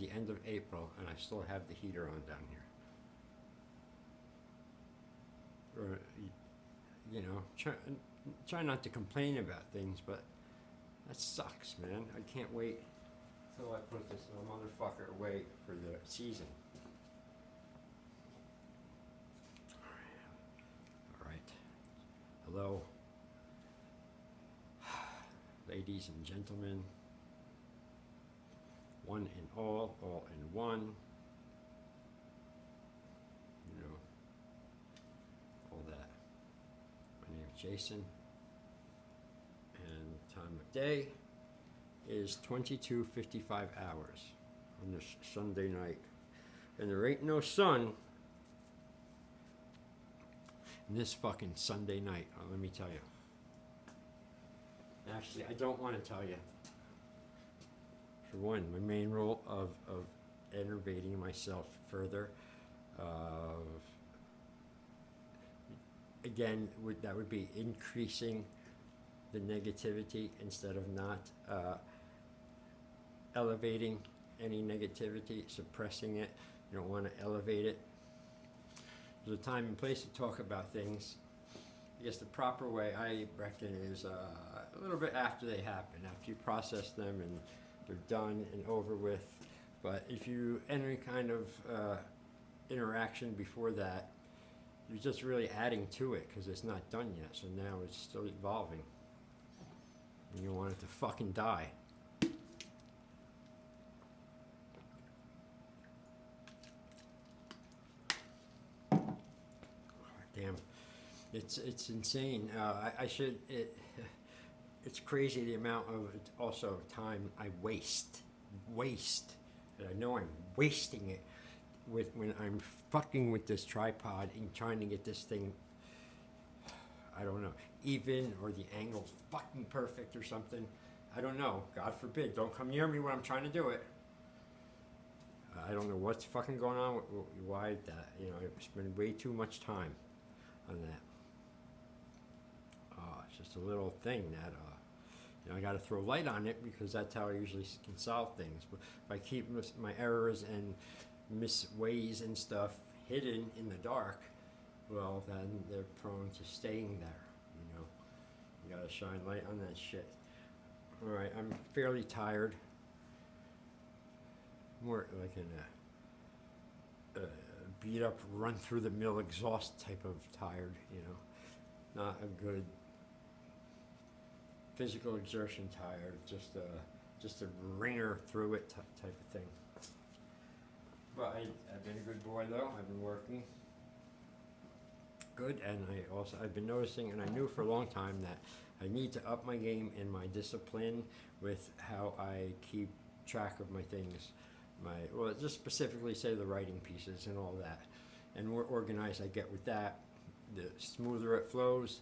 the end of April, and I still have the heater on down here. Or, you know, try not to complain about things, but that sucks, man. I can't wait till I put this little motherfucker away for the season. All right. Hello, ladies and gentlemen. One in all in one. You know, all that. My name is Jason, and time of day is 22:55 hours on this Sunday night. And there ain't no sun in this fucking Sunday night, let me tell you. Actually, I don't want to tell you. For one, my main role of enervating myself further, again, that would be increasing the negativity instead of not elevating any negativity, suppressing it. You don't want to elevate it. There's a time and place to talk about things. I guess the proper way, I reckon, is a little bit after they happen, after you process them and they're done and over with. But if you enter any kind of interaction before that, you're just really adding to it because it's not done yet. So now it's still evolving. And you want it to fucking die. Damn, it's insane. It's crazy the amount of also time I waste, and I know I'm wasting it when I'm fucking with this tripod and trying to get this thing, I don't know, even, or the angle's fucking perfect or something. I don't know. God forbid. Don't come near me when I'm trying to do it. I don't know what's fucking going on. Why that? You know, I spend way too much time on that. It's just a little thing that, you know, I got to throw light on it because that's how I usually can solve things. But if I keep my errors and misways and stuff hidden in the dark, well, then they're prone to staying there, you know. You got to shine light on that shit. All right, I'm fairly tired. More like in a beat up, run through the mill exhaust type of tired, you know. Not a good physical exertion tired, just a ringer through it type of thing. But I've been a good boy though. I've been working good, and I've been noticing, and I knew for a long time that I need to up my game in my discipline with how I keep track of my things. Just specifically say the writing pieces and all that. And more organized I get with that, the smoother it flows.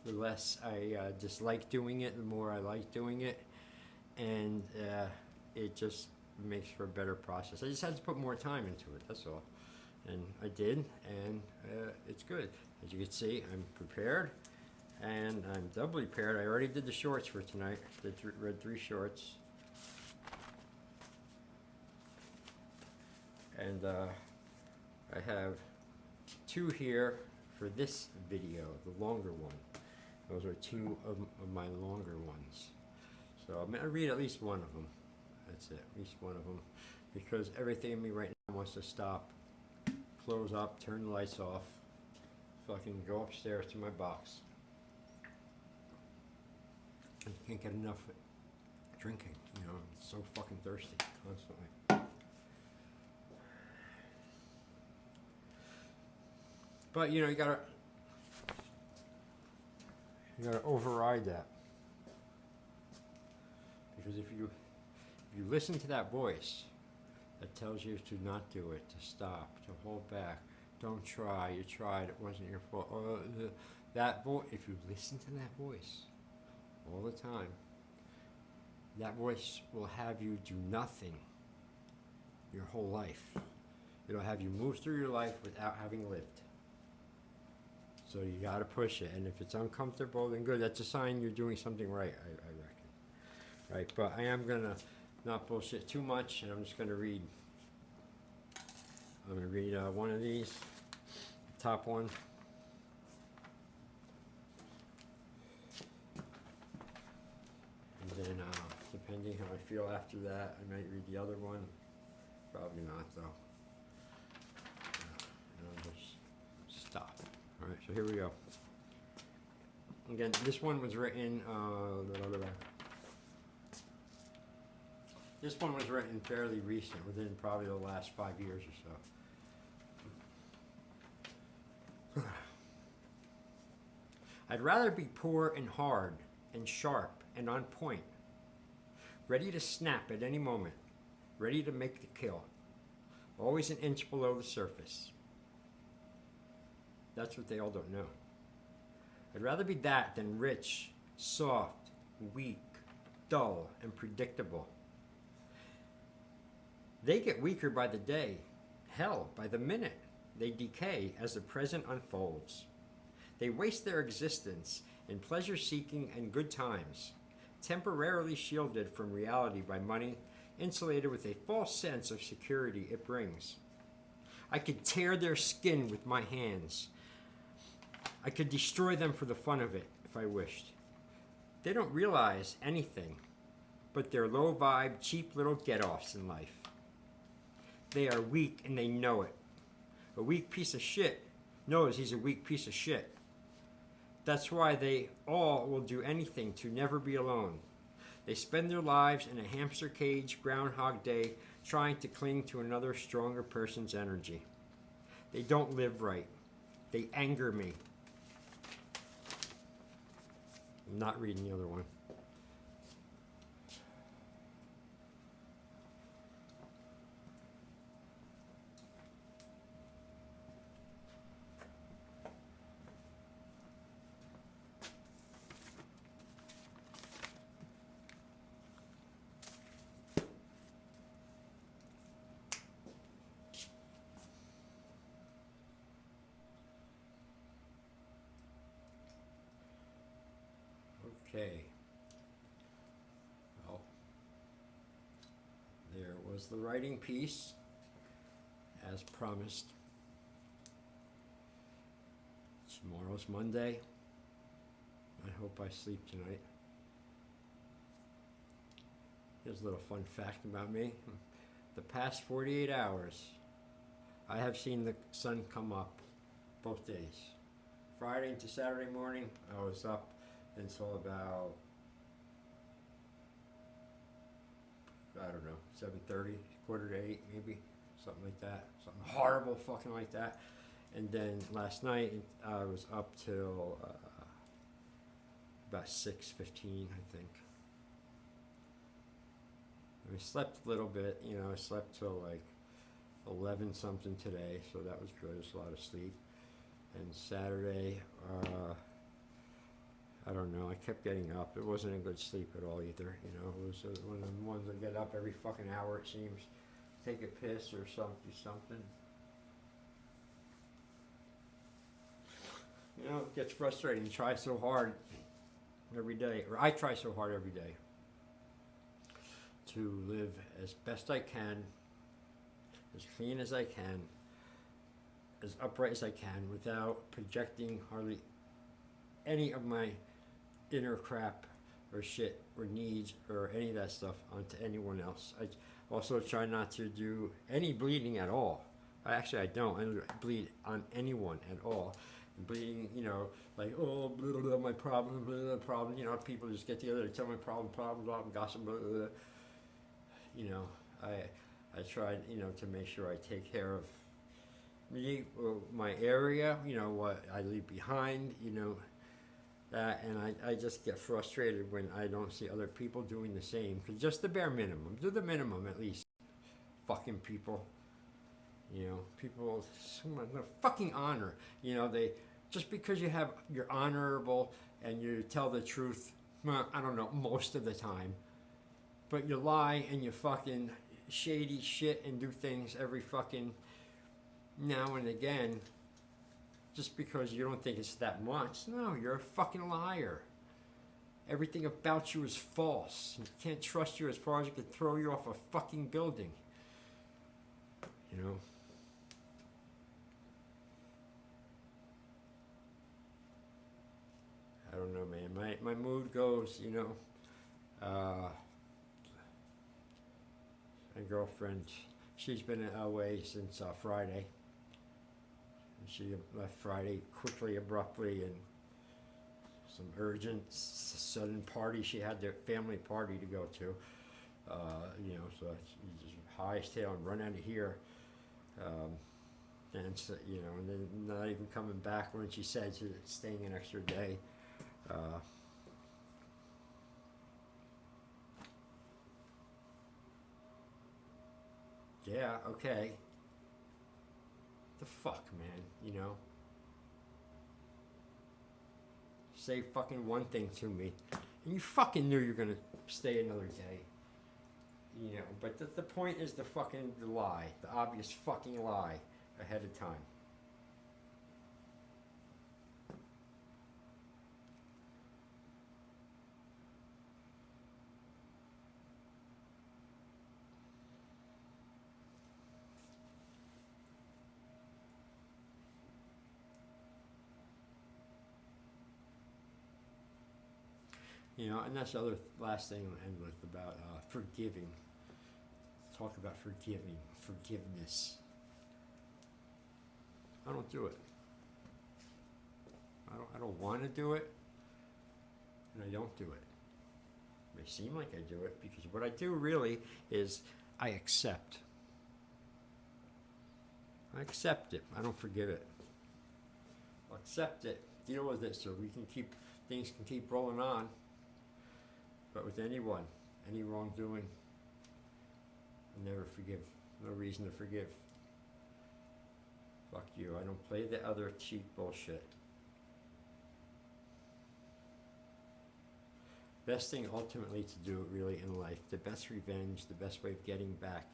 The less I dislike doing it, the more I like doing it, and it just makes for a better process. I just had to put more time into it, that's all. And I did, and it's good. As you can see, I'm prepared, and I'm doubly prepared. I already did the shorts for tonight, read 3 shorts. And I have 2 here for this video, the longer one. Those are 2 of my longer ones. So I'm going to read at least one of them. That's it, at least one of them. Because everything in me right now wants to stop, close up, turn the lights off, fucking go upstairs to my box. I can't get enough drinking, you know, I'm so fucking thirsty constantly. But, you know, you gotta override that, because if you listen to that voice that tells you to not do it, to stop, to hold back, don't try, you tried, it wasn't your fault, if you listen to that voice all the time, that voice will have you do nothing your whole life. It'll have you move through your life without having lived. So you got to push it, and if it's uncomfortable, then good. That's a sign you're doing something right, I reckon. Right, but I am gonna not bullshit too much, and I'm just going to read. I'm going to read one of these, top one. And then, depending how I feel after that, I might read the other one. Probably not, though. I'll just stop. All right, so here we go. Again, this one was written. This one was written fairly recent, within probably the last 5 years or so. I'd rather be poor and hard and sharp and on point, ready to snap at any moment, ready to make the kill, always an inch below the surface. That's what they all don't know. I'd rather be that than rich, soft, weak, dull, and predictable. They get weaker by the day, hell, by the minute. They decay as the present unfolds. They waste their existence in pleasure-seeking and good times, temporarily shielded from reality by money, insulated with a false sense of security it brings. I could tear their skin with my hands. I could destroy them for the fun of it if I wished. They don't realize anything but their low-vibe, cheap little get-offs in life. They are weak and they know it. A weak piece of shit knows he's a weak piece of shit. That's why they all will do anything to never be alone. They spend their lives in a hamster cage, Groundhog Day, trying to cling to another stronger person's energy. They don't live right. They anger me. I'm not reading the other one. Okay. Well, there was the writing piece, as promised. Tomorrow's Monday. I hope I sleep tonight. Here's a little fun fact about me. The past 48 hours, I have seen the sun come up both days. Friday into Saturday morning, I was up until about, I don't know, 7:30, quarter to 8 maybe, something like that. Something horrible fucking like that. And then last night, I was up till about 6:15, I think. I slept a little bit, you know, I slept till like 11 something today, so that was good. It was a lot of sleep. And Saturday, I don't know, I kept getting up. It wasn't a good sleep at all either, you know. It was one of the ones that get up every fucking hour, it seems. Take a piss or something. You know, it gets frustrating. You try so hard every day, or I try so hard every day to live as best I can, as clean as I can, as upright as I can, without projecting hardly any of my inner crap or shit or needs or any of that stuff onto anyone else. I also try not to do any bleeding at all. I don't. I don't bleed on anyone at all. Bleeding, you know, like, oh, blah, blah, my problem, blah, problem. You know, people just get together and tell my problem, blah, gossip, blah, blah, blah. You know, I tried, you know, to make sure I take care of me, my area, you know, what I leave behind, you know, that, and I just get frustrated when I don't see other people doing the same. Cause just the bare minimum, do the minimum at least. Fucking people, you know, people, the fucking honor, you know, just because you're honorable and you tell the truth, well, I don't know, most of the time, but you lie and you fucking shady shit and do things every fucking now and again, just because you don't think it's that much. No, you're a fucking liar. Everything about you is false. You can't trust you as far as it could throw you off a fucking building. You know? I don't know, man. My mood goes, you know, my girlfriend, she's been in LA since Friday. And she left Friday quickly, abruptly, and some urgent, sudden party. She had their family party to go to. You know, so it's just highest tail and run out of here. And so, you know, and then not even coming back when she said she's staying an extra day. Yeah, okay. The fuck, man, you know? Say fucking one thing to me, and you fucking knew you were gonna stay another day. You know, but the point is the lie, the obvious fucking lie ahead of time. You know, and that's the other last thing I'll end with about forgiving. Talk about forgiveness. I don't do it. I don't want to do it, and I don't do it. It may seem like I do it because what I do really is I accept. I accept it. I don't forgive it. I'll accept it, deal with it, so things can keep rolling on. But with anyone, any wrongdoing, I never forgive. No reason to forgive. Fuck you. I don't play the other cheap bullshit. Best thing ultimately to do really in life, the best revenge, the best way of getting back.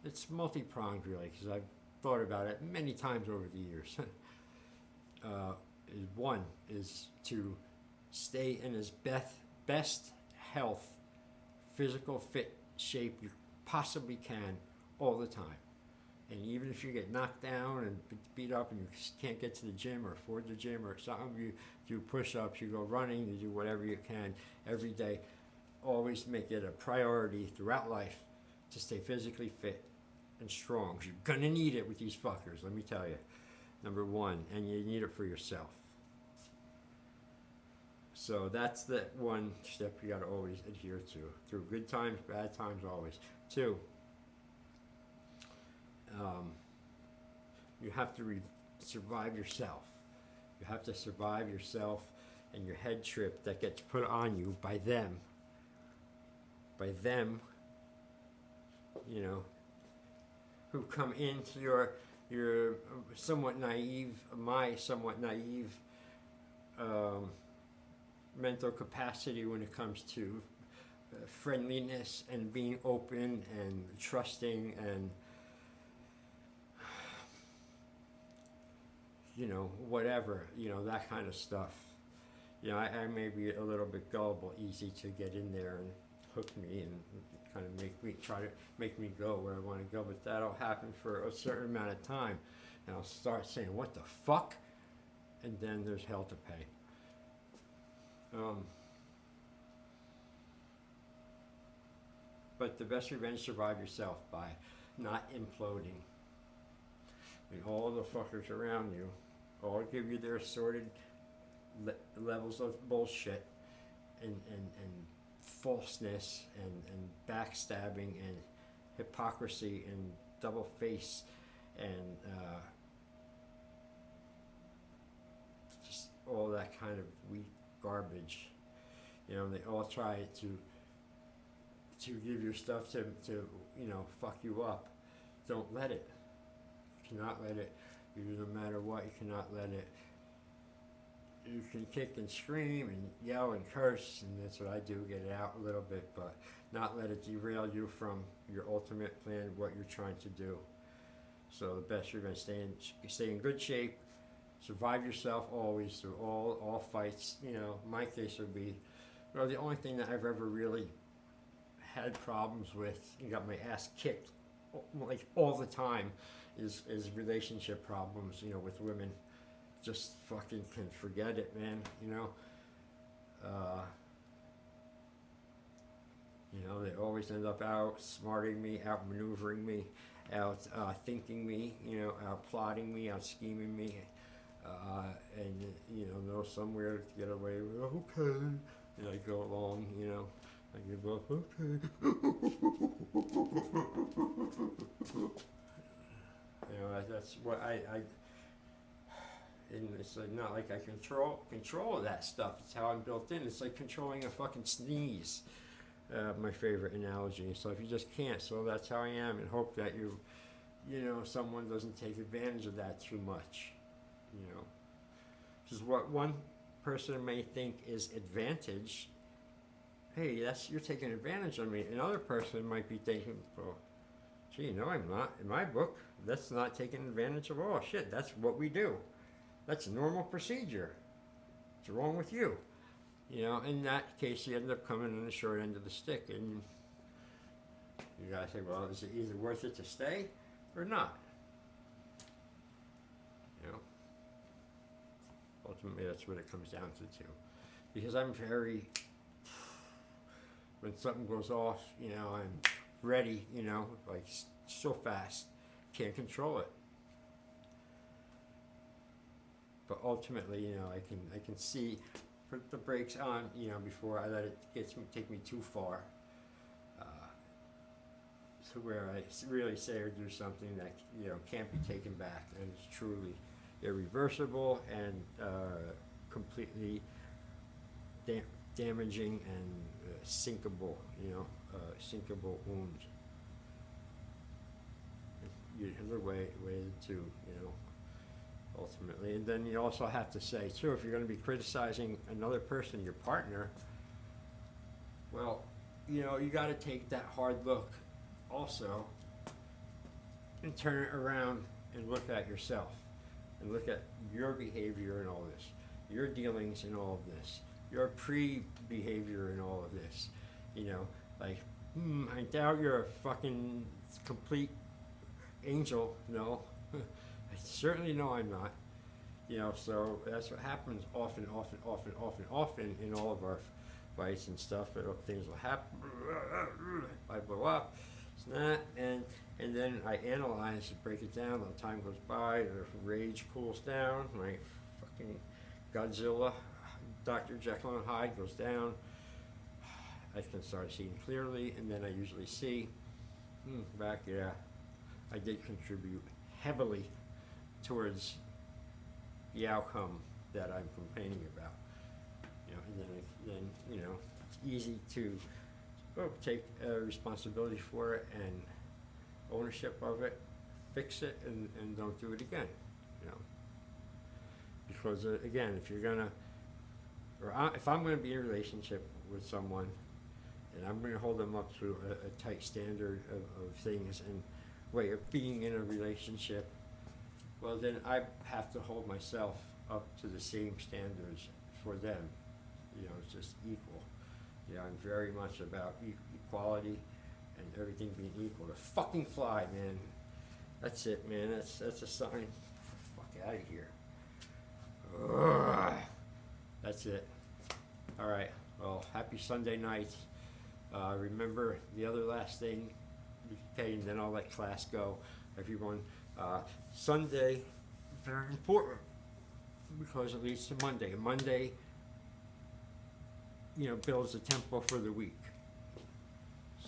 It's multi-pronged really, because I've thought about it many times over the years. One is to stay in as best health, physical fit shape you possibly can all the time. And even if you get knocked down and beat up and you can't get to the gym or afford the gym or something, you do push-ups, you go running, you do whatever you can every day. Always make it a priority throughout life to stay physically fit and strong. You're gonna need it with these fuckers, let me tell you. Number one, and you need it for yourself. So that's the one step you gotta always adhere to. Through good times, bad times, always. Two, you have to survive yourself. You have to survive yourself and your head trip that gets put on you by them. By them, you know, who come into your somewhat naive, my somewhat naive mental capacity when it comes to friendliness and being open and trusting and, you know, whatever, you know, that kind of stuff. You know, I may be a little bit gullible, easy to get in there and hook me and kind of try to make me go where I want to go, but that'll happen for a certain amount of time, and I'll start saying, what the fuck? And then there's hell to pay. But the best revenge, survive yourself by not imploding. I mean, all the fuckers around you all give you their assorted levels of bullshit and falseness and backstabbing and hypocrisy and double face and just all that kind of weak garbage. You know, they all try to give your stuff to you know, fuck you up. Don't let it. You cannot let it. You do no matter what, you cannot let it. You can kick and scream and yell and curse, and that's what I do, get it out a little bit, but not let it derail you from your ultimate plan, what you're trying to do. So the best revenge, stay in good shape, Survive yourself always through all fights. You know, my case would be, well, the only thing that I've ever really had problems with and got my ass kicked like all the time is relationship problems. You know, with women, just fucking can forget it, man. You know. You know, they always end up outsmarting me, outmaneuvering me, out thinking me, you know, out plotting me, out scheming me, and you know somewhere to get away with. Okay, and I go along, you know, I give up. Okay, you know, that's what I and it's like not like I control that stuff. It's how I'm built in. It's like controlling a fucking sneeze. My favorite analogy. So if you just can't, so that's how I am, and hope that you know, someone doesn't take advantage of that too much. You know, because what one person may think is advantage, hey, you're taking advantage of me. Another person might be thinking, well, gee, no, I'm not. In my book, that's not taking advantage of all. Shit, that's what we do. That's a normal procedure. What's wrong with you? You know, in that case, you end up coming on the short end of the stick, and you gotta say, well, is it either worth it to stay or not? You know, ultimately, that's what it comes down to. Because I'm when something goes off, you know, I'm ready, you know, like so fast, can't control it. But ultimately, you know, I can see, put the brakes on, you know, before I let it take me too far, to where I really say or do something that, you know, can't be taken back and is truly irreversible and completely damaging and sinkable, you know, sinkable wound. Either way to, you know, ultimately. And then you also have to say too, if you're going to be criticizing another person, your partner, well, you know, you got to take that hard look also and turn it around and look at yourself and look at your behavior in all this, your dealings in all of this, your pre-behavior in all of this. You know, like, I doubt you're a fucking complete angel. No, I certainly know I'm not. You know, so that's what happens often in all of our fights and stuff. Things will happen. I blow up. It's not, and then I analyze, break it down. The time goes by, the rage cools down. My fucking Godzilla, Dr. Jekyll and Hyde goes down. I can start seeing clearly, and then I usually see, I did contribute heavily towards the outcome that I'm complaining about. You know, and then you know, it's easy to take responsibility for it and ownership of it, fix it, and don't do it again. You know, because again, if you're gonna, if I'm gonna be in a relationship with someone, and I'm gonna hold them up to a tight standard of things and way of being in a relationship, well then I have to hold myself up to the same standards for them. You know, it's just equal. You know, I'm very much about equality and everything being equal. The fucking fly, man. That's it, man. That's a sign. Fuck out of here. Ugh. That's it. All right. Well, happy Sunday night. Remember the other last thing. Okay, and then I'll let class go. Everyone, Sunday, very important because it leads to Monday. Monday, you know, builds the tempo for the week.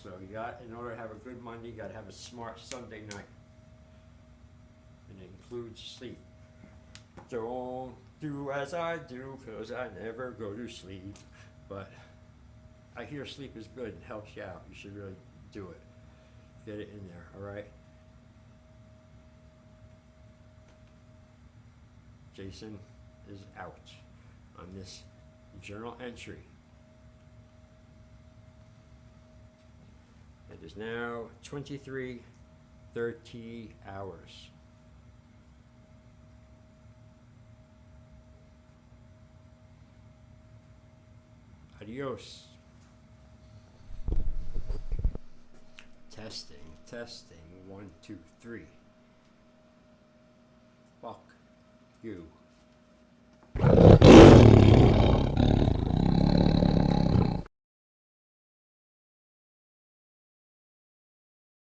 So you got, in order to have a good Monday, you got to have a smart Sunday night, and it includes sleep. Don't do as I do, 'cause I never go to sleep. But I hear sleep is good and helps you out. You should really do it. Get it in there, all right? Jason is out on this journal entry. It is now 23:30 hours. Adios. Testing, testing, 1, 2, 3. Fuck you.